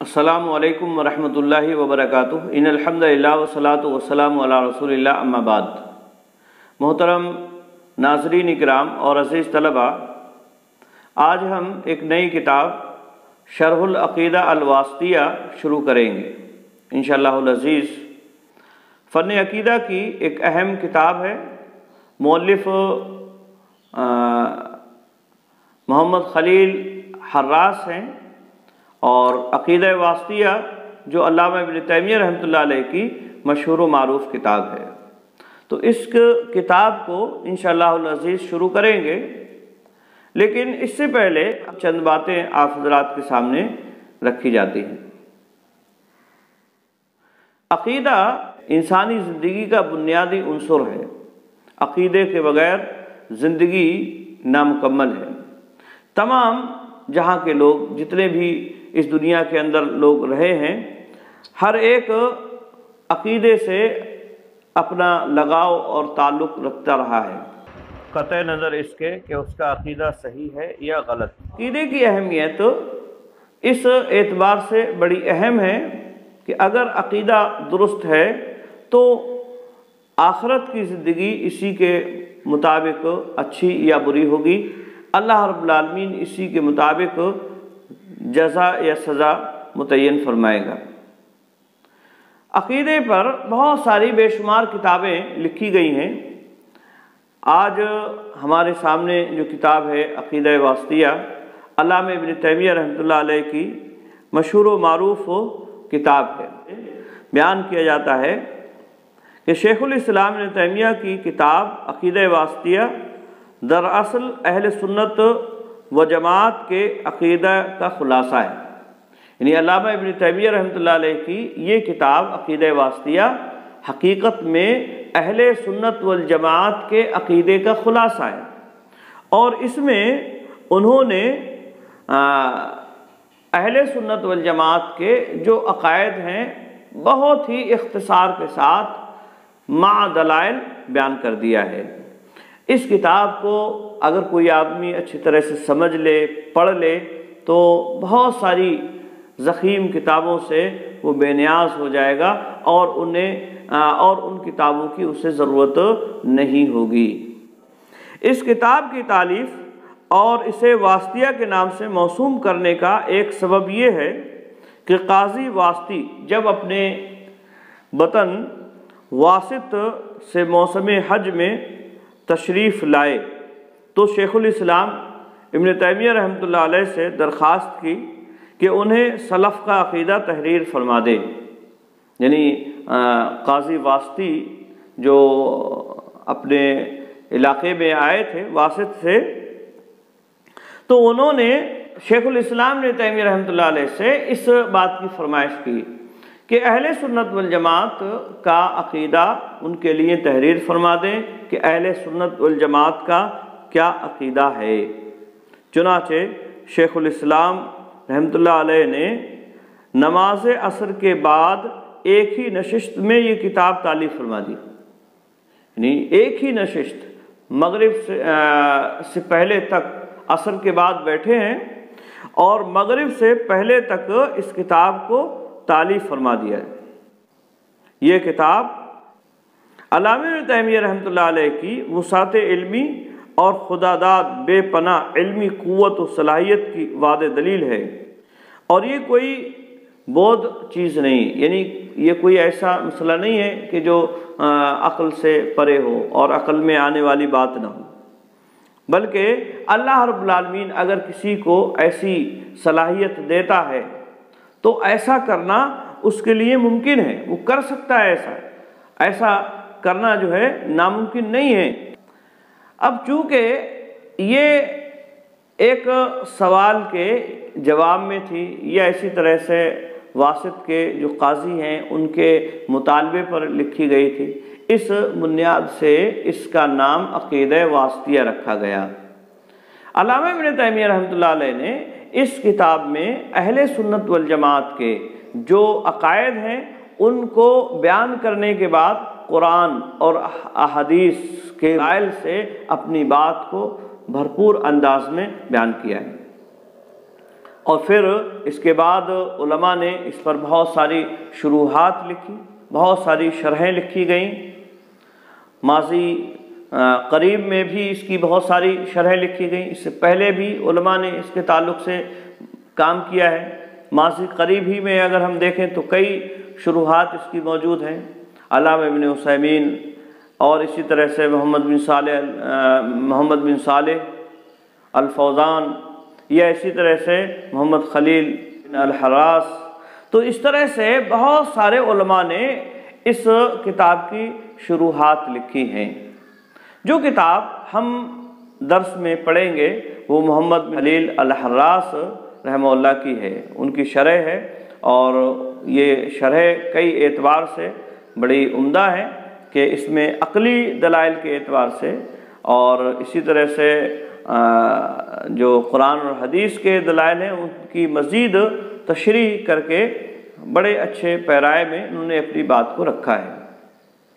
السلام علیکم ورحمۃ اللہ وبرکاتہ۔ ان الحمدللہ والصلاۃ والسلام علی رسول اللہ، اما بعد۔ محترم ناظرین اکرام اور عزیز طلبہ، آج ہم ایک نئی کتاب شرح العقیدہ الواسطیہ شروع کریں گے انشاءاللہ العزیز۔ فن عقیدہ کی ایک اہم کتاب ہے۔ مؤلف محمد خلیل حراس ہیں، اور عقیدہ واسطیہ جو علامہ ابن تیمیہ رحمۃ اللہ علیہ کی مشہور و معروف کتاب ہے۔ تو اس کتاب کو انشاءاللہ العزیز شروع کریں گے، لیکن اس سے پہلے چند باتیں آپ حضرات کے سامنے رکھی جاتی ہیں۔ عقیدہ انسانی زندگی کا بنیادی عنصر ہے۔ عقیدے کے بغیر زندگی نامکمل ہے۔ تمام جہاں کے لوگ، جتنے بھی اس دنیا کے اندر لوگ رہے ہیں، ہر ایک عقیدے سے اپنا لگاؤ اور تعلق رکھتا رہا ہے، قطع نظر اس کے کہ اس کا عقیدہ صحیح ہے یا غلط۔ عقیدے کی اہمیت اس اعتبار سے بڑی اہم ہے کہ اگر عقیدہ درست ہے تو آخرت کی زندگی اسی کے مطابق اچھی یا بری ہوگی۔ اللہ رب العالمین اسی کے مطابق جزا یا سزا متعین فرمائے گا۔ عقیدے پر بہت ساری بے شمار کتابیں لکھی گئی ہیں۔ آج ہمارے سامنے جو کتاب ہے عقیدہ واسطیہ، علامہ ابن تیمیہ رحمۃ اللہ علیہ کی مشہور و معروف کتاب ہے۔ بیان کیا جاتا ہے کہ شیخ الاسلام ابن تیمیہ کی کتاب عقیدہ واسطیہ دراصل اہل سنت و جماعت کے عقیدہ کا خلاصہ ہے۔ یعنی علامہ ابن تیمیہ رحمۃ اللہ علیہ کی یہ کتاب عقیدہ واسطیہ حقیقت میں اہل سنت والجماعت کے عقیدے کا خلاصہ ہے، اور اس میں انہوں نے اہل سنت والجماعت کے جو عقائد ہیں بہت ہی اختصار کے ساتھ مع دلائل بیان کر دیا ہے۔ اس کتاب کو اگر کوئی آدمی اچھی طرح سے سمجھ لے، پڑھ لے، تو بہت ساری ضخیم کتابوں سے وہ بے نیاز ہو جائے گا، اور ان کتابوں کی اسے ضرورت نہیں ہوگی۔ اس کتاب کی تالیف اور اسے واسطیہ کے نام سے موسوم کرنے کا ایک سبب یہ ہے کہ قاضی واسطی جب اپنے وطن واسط سے موسم حج میں تشریف لائے تو شیخ الاسلام ابن تیمیہ رحمۃ اللہ علیہ سے درخواست کی کہ انہیں سلف کا عقیدہ تحریر فرما دے۔ یعنی قاضی واسطی جو اپنے علاقے میں آئے تھے واسط سے، تو انہوں نے شیخ الاسلام ابن تیمیہ رحمۃ اللہ علیہ سے اس بات کی فرمائش کی کہ اہل سنت والجماعت کا عقیدہ ان کے لیے تحریر فرما دیں کہ اہل سنت والجماعت کا کیا عقیدہ ہے۔ چنانچہ شیخ الاسلام رحمۃ اللہ علیہ نے نماز عصر کے بعد ایک ہی نشست میں یہ کتاب تالیف فرما دی۔ یعنی ایک ہی نشست، مغرب سے پہلے تک، عصر کے بعد بیٹھے ہیں اور مغرب سے پہلے تک اس کتاب کو تالیف فرما دیا ہے۔ یہ کتاب علامہ ابن تیمیہ رحمۃ اللہ علیہ کی وسعت علمی اور خداداد بے پناہ علمی قوت و صلاحیت کی واضح دلیل ہے، اور یہ کوئی بود چیز نہیں، یعنی یہ کوئی ایسا مسئلہ نہیں ہے کہ جو عقل سے پرے ہو اور عقل میں آنے والی بات نہ ہو، بلکہ اللہ رب العالمین اگر کسی کو ایسی صلاحیت دیتا ہے تو ایسا کرنا اس کے لیے ممکن ہے، وہ کر سکتا ہے۔ ایسا کرنا جو ہے ناممکن نہیں ہے۔ اب چونکہ یہ ایک سوال کے جواب میں تھی، یا اسی طرح سے واسط کے جو قاضی ہیں ان کے مطالبے پر لکھی گئی تھی، اس بنیاد سے اس کا نام عقیدہ واسطیہ رکھا گیا۔ علامہ ابن تیمیہ رحمۃ اللہ علیہ نے اس کتاب میں اہل سنت والجماعت کے جو عقائد ہیں ان کو بیان کرنے کے بعد قرآن اور احادیث کے دلائل سے اپنی بات کو بھرپور انداز میں بیان کیا ہے۔ اور پھر اس کے بعد علماء نے اس پر بہت ساری شروحات لکھی، بہت ساری شرحیں لکھی گئیں۔ ماضی قریب میں بھی اس کی بہت ساری شرحیں لکھی گئیں، اس سے پہلے بھی علماء نے اس کے تعلق سے کام کیا ہے۔ ماضی قریب ہی میں اگر ہم دیکھیں تو کئی شروحات اس کی موجود ہیں، علامہ ابن عثیمین اور اسی طرح سے محمد بن صالح الفوزان، یا اسی طرح سے محمد خلیل بن الحراس۔ تو اس طرح سے بہت سارے علماء نے اس کتاب کی شروحات لکھی ہیں۔ جو کتاب ہم درس میں پڑھیں گے وہ محمد بن خلیل الحراس رحمہ اللہ کی ہے، ان کی شرح ہے، اور یہ شرح کئی اعتبار سے بڑی عمدہ ہے کہ اس میں عقلی دلائل کے اعتبار سے اور اسی طرح سے جو قرآن اور حدیث کے دلائل ہیں ان کی مزید تشریح کر کے بڑے اچھے پیرائے میں انہوں نے اپنی بات کو رکھا ہے۔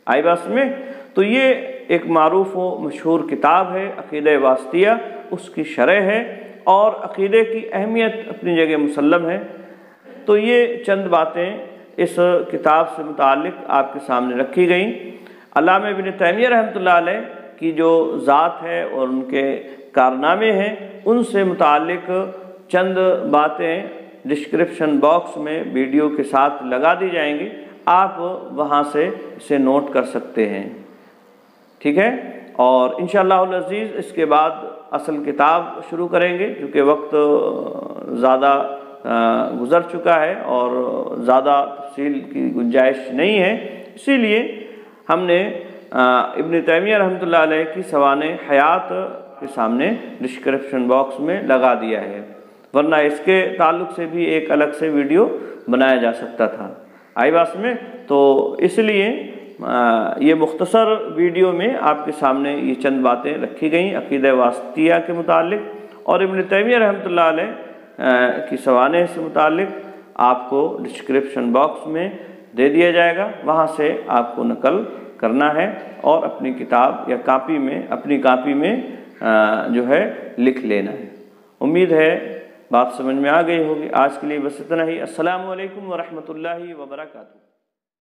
آئی بات میں تو یہ ایک معروف و مشہور کتاب ہے عقیدہ واسطیہ، اس کی شرح ہے اور عقیدے کی اہمیت اپنی جگہ مسلم ہے۔ تو یہ چند باتیں اس کتاب سے متعلق آپ کے سامنے رکھی گئیں۔ علامہ ابن تیمیہ رحمۃ اللہ علیہ کی جو ذات ہے اور ان کے کارنامے ہیں ان سے متعلق چند باتیں ڈسکرپشن باکس میں ویڈیو کے ساتھ لگا دی جائیں گی، آپ وہاں سے اسے نوٹ کر سکتے ہیں، ٹھیک ہے؟ اور انشاءاللہ العزیز اس کے بعد اصل کتاب شروع کریں گے، کیونکہ وقت زیادہ گزر چکا ہے اور زیادہ تفصیل کی گنجائش نہیں ہے، اسی لیے ہم نے ابن تیمیہ رحمۃ اللہ علیہ کی سوانح حیات کے سامنے ڈسکرپشن باکس میں لگا دیا ہے، ورنہ اس کے تعلق سے بھی ایک الگ سے ویڈیو بنایا جا سکتا تھا۔ آئی بات میں تو اس لیے یہ مختصر ویڈیو میں آپ کے سامنے یہ چند باتیں رکھی گئیں عقیدہ واسطیہ کے متعلق، اور ابن تیمیہ رحمۃ اللہ علیہ کی سوانح سے متعلق آپ کو ڈسکرپشن باکس میں دے دیا جائے گا، وہاں سے آپ کو نقل کرنا ہے اور اپنی کتاب یا کاپی میں اپنی کاپی میں جو ہے لکھ لینا ہے۔ امید ہے بات سمجھ میں آ گئی ہوگی۔ آج کے لیے بس اتنا ہی۔ السلام علیکم ورحمۃ اللہ وبرکاتہ۔